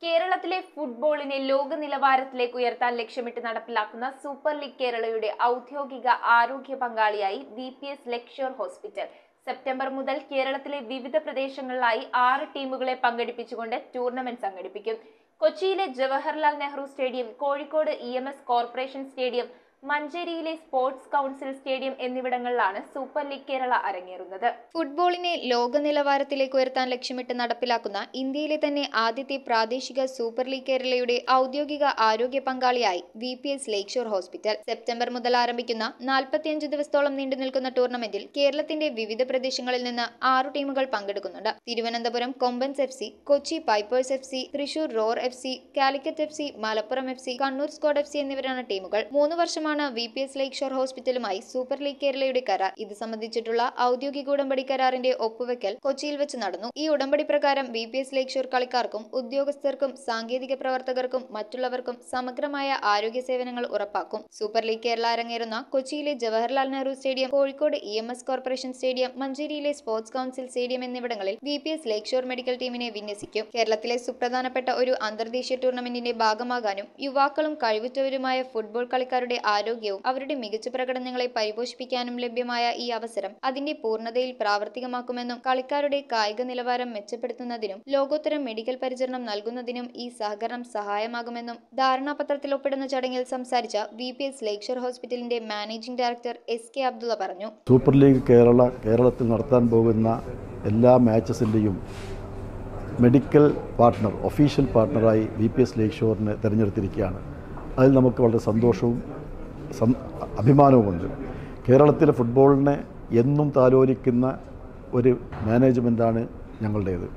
കേരളത്തിലെ ഫുട്ബോളിനെ ലോക നിലവാരത്തിലേക്ക് ഉയർത്താൻ ലക്ഷ്യമിട്ട് നടപ്പിലാക്കുന്ന സൂപ്പർ ലീഗ് കേരളയുടെ ഔദ്യോഗിക ആരോഗ്യ പങ്കാളിയായി VPS ലക്ഷർ ഹോസ്പിറ്റൽ. സെപ്റ്റംബർ മുതൽ കേരളത്തിലെ വിവിധ പ്രദേശങ്ങളിലായി 6 ടീമുകളെ പങ്കെടുപ്പിച്ചുകൊണ്ട് ടൂർണമെന്റ് സംഘടിപ്പിക്കും. കൊച്ചിയിലെ Jawaharlal Nehru stadium, Kozhikode EMS corporation stadium, മഞ്ചേരിയിലെ സ്പോർട്സ് കൗൺസിൽ സ്റ്റേഡിയം എന്നിവിടങ്ങളിലാണ് സൂപ്പർ ലീഗ് കേരള അരങ്ങേറുന്നത്. ഫുട്ബോളിനെ ലോക നിലവാരത്തിലേക്ക് ഉയർത്താൻ ലക്ഷ്യമിട്ട് നടപ്പിലാക്കുന്ന ഇന്ത്യയിലെ തന്നെ ആദ്യത്തെ പ്രാദേശിക സൂപ്പർ ലീഗ് കേരളയുടെ ഔദ്യോഗിക ആരോഗ്യ പങ്കാളിയായി VPS ലക്ഷർ ഹോസ്പിറ്റൽ. സെപ്റ്റംബർ മുതൽ ആരംഭിക്കുന്ന 45 ദിവസത്തോളം നീണ്ടു നിൽക്കുന്ന ടൂർണമെന്റിൽ കേരളത്തിന്റെ വിവിധ പ്രദേശങ്ങളിൽ നിന്ന് 6 ടീമുകൾ പങ്കെടുക്കുന്നുണ്ട്. Thiruvananthapuram Kombans FC, Kochi pipers FC, Thrissur roar FC, Calicut FC, Malappuram FC, Kannur squad FC എന്നിവരാണ് ടീമുകൾ. 3 വർഷമാണ് VPS ലക്ഷർ ഹോസ്പിറ്റലുമായി സൂപ്പർ ലീഗ് കേരളയുടെ കരാർ. ഇത് സംബന്ധിച്ചിട്ടുള്ള ഔദ്യോഗിക ഉടമ്പടി കരാറിന്റെ ഒപ്പുവെക്കൽ കൊച്ചിയിൽ വെച്ച് നടന്നു. ഈ ഉടമ്പടി പ്രകാരം VPS ലക്ഷർ കളിക്കാർക്കും ഉദ്യോഗസ്ഥർക്കും സാങ്കേതിക പ്രവർത്തകർക്കും മറ്റുള്ളവർക്കും സമഗ്രമായ ആരോഗ്യ സേവനങ്ങൾ ഉറപ്പാക്കും. സൂപ്പർ ലീഗ് കേരള അരങ്ങേറുന്ന കൊച്ചിയിലെ Jawaharlal Nehru stadium, Kozhikode EMS corporation stadium, മഞ്ചേരിയിലെ സ്പോർട്സ് കൗൺസിൽ സ്റ്റേഡിയം എന്നിവിടങ്ങളിൽ VPS ലക്ഷർ മെഡിക്കൽ ടീമിനെ വിന്യസിക്കും. കേരളത്തിലെ സുപ്രധാനപ്പെട്ട ഒരു അന്തർദേശീയ ടൂർണമെന്റിന്റെ ഭാഗമാകാനും യുവാക്കളും കഴിവുറ്റവരുമായ ഫുട്ബോൾ കളിക്കാരുടെ ആരോഗ്യവും അവരുടെ മികച്ച പ്രകടനങ്ങളെ പരിപോഷിപ്പിക്കാനും ലഭ്യമായ ഈ അവസരം അതിന്റെ പൂർണ്ണതയിൽ പ്രാവർത്തികമാക്കുമെന്നും കളിക്കാരുടെ കായിക നിലവാരം മെച്ചപ്പെടുത്തുന്നതിനും ലോകോത്തര മെഡിക്കൽ പരിചരണം നൽകുന്നതിനും ഈ സഹകരണം സഹായമാകുമെന്നും ധാരണാപത്രത്തിൽ ഒപ്പിടുന്ന ചടങ്ങിൽ സംസാരിച്ച VPS ലക്ഷർ ഹോസ്പിറ്റലിന്റെ മാനേജിംഗ് ഡയറക്ടർ SK അബ്ദുള്ള പറഞ്ഞു. സൂപ്പർ ലീഗ് കേരളത്തിൽ നടത്താൻ പോകുന്ന എല്ലാ മാച്ചസിൻ്റെയും മെഡിക്കൽ പാർട്ട്ണർ, ഒഫീഷ്യൽ പാർട്ട്ണറായി VPS ലക്ഷറിനെ തിരഞ്ഞെടുത്തിരിക്കുകയാണ്. അതിൽ നമുക്ക് വളരെ സന്തോഷവും അഭിമാനവുമുണ്ട്. കേരളത്തിലെ ഫുട്ബോളിനെ എന്നും താലോലിക്കുന്ന ഒരു മാനേജ്മെൻറ്റാണ് ഞങ്ങളുടേത്.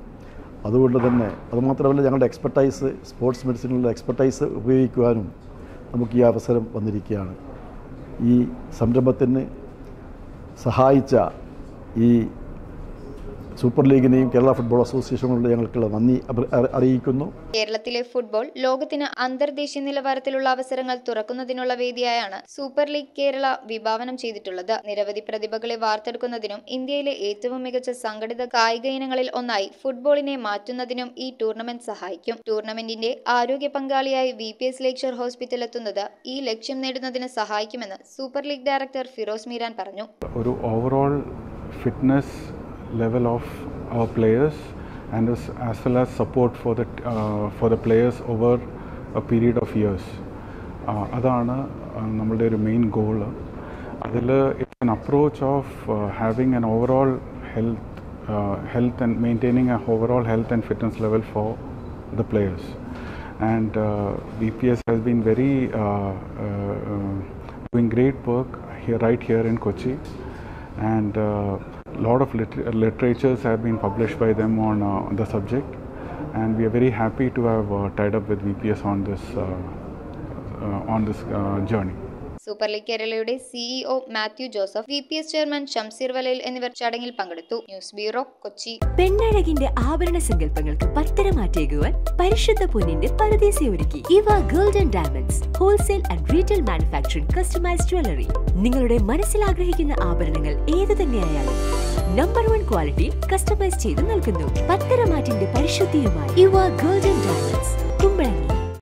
അതുകൊണ്ട് തന്നെ അതുമാത്രമല്ല, ഞങ്ങളുടെ എക്സ്പെർട്ടൈസ്, സ്പോർട്സ് മെഡിസിനുള്ള എക്സ്പെർട്ടൈസ് ഉപയോഗിക്കുവാനും നമുക്ക് ഈ അവസരം വന്നിരിക്കുകയാണ്. ഈ സംരംഭത്തിന് സഹായിച്ച ഈ സൂപ്പർ ലീഗിനെയും കേരള ഫുട്ബോൾ അസോസിയേഷനുകളുടെ ഞങ്ങൾക്കുള്ള നന്ദി അറിയിക്കുന്നു. കേരളത്തിലെ ഫുട്ബോൾ ലോകത്തിന് അന്തർദേശീയ നിലവാരത്തിലുള്ള അവസരങ്ങൾ തുറക്കുന്നതിനുള്ള വേദിയായാണ് സൂപ്പർ ലീഗ് കേരള വിഭാവനം ചെയ്തിട്ടുള്ളത്. നിരവധി പ്രതിഭകളെ വാർത്തെടുക്കുന്നതിനും ഇന്ത്യയിലെ ഏറ്റവും മികച്ച സംഘടിത കായിക ഇനങ്ങളിൽ ഒന്നായി ഫുട്ബോളിനെ മാറ്റുന്നതിനും ഈ ടൂർണമെന്റ് സഹായിക്കും. ടൂർണമെന്റിന്റെ ആരോഗ്യ പങ്കാളിയായി VPS ലക്ഷർ ഹോസ്പിറ്റൽ എത്തുന്നത് ഈ ലക്ഷ്യം നേടുന്നതിന് സഹായിക്കുമെന്ന് super league director Firoz Meeran പറഞ്ഞു. ഒരു overall fitness level of our players and as well as support for the players over a period of years. അതാണ് നമ്മളുടെ ഒരു മെയിൻ ഗോൾ. അതിൽ it's an approach of having an overall health and maintaining a overall health and fitness level for the players. And VPS has been very doing great work right here in Kochi, and lot of literatures have been published by them on the subject, and we are very happy to have tied up with VPS on this journey. Super league കേരളയുടെ CEO Mathew Joseph, VPS chairman Shamseer വലയിൽ എന്നിവർ ചടങ്ങിൽ പങ്കെടുത്തു. News bureau, Kochi. പെണ്ണഴകിന്റെ ആഭരണ സങ്കല്പങ്ങൾക്ക് പത്തരമാറ്റേകുവാൻ പരിശുദ്ധ പൊന്നിന്റെ പരദേശി ഒരുക്കി ഇവ gold and diamonds, wholesale and retail manufacturing, customised jewellery. നിങ്ങളുടെ മനസ്സിൽ ആഗ്രഹിക്കുന്ന ആഭരണങ്ങൾ ഏതു തന്നെയായാലും നമ്പർ 1 ക്വാളിറ്റി കസ്റ്റമൈസ് ചെയ്ത് നൽകുന്നു. പത്തരമാറ്റിന്റെ പരിശുദ്ധിയുമായി ഇവ ഗോൾഡ് ആൻഡ് ഡയമണ്ട്സ്, കുമ്പളങ്ങി.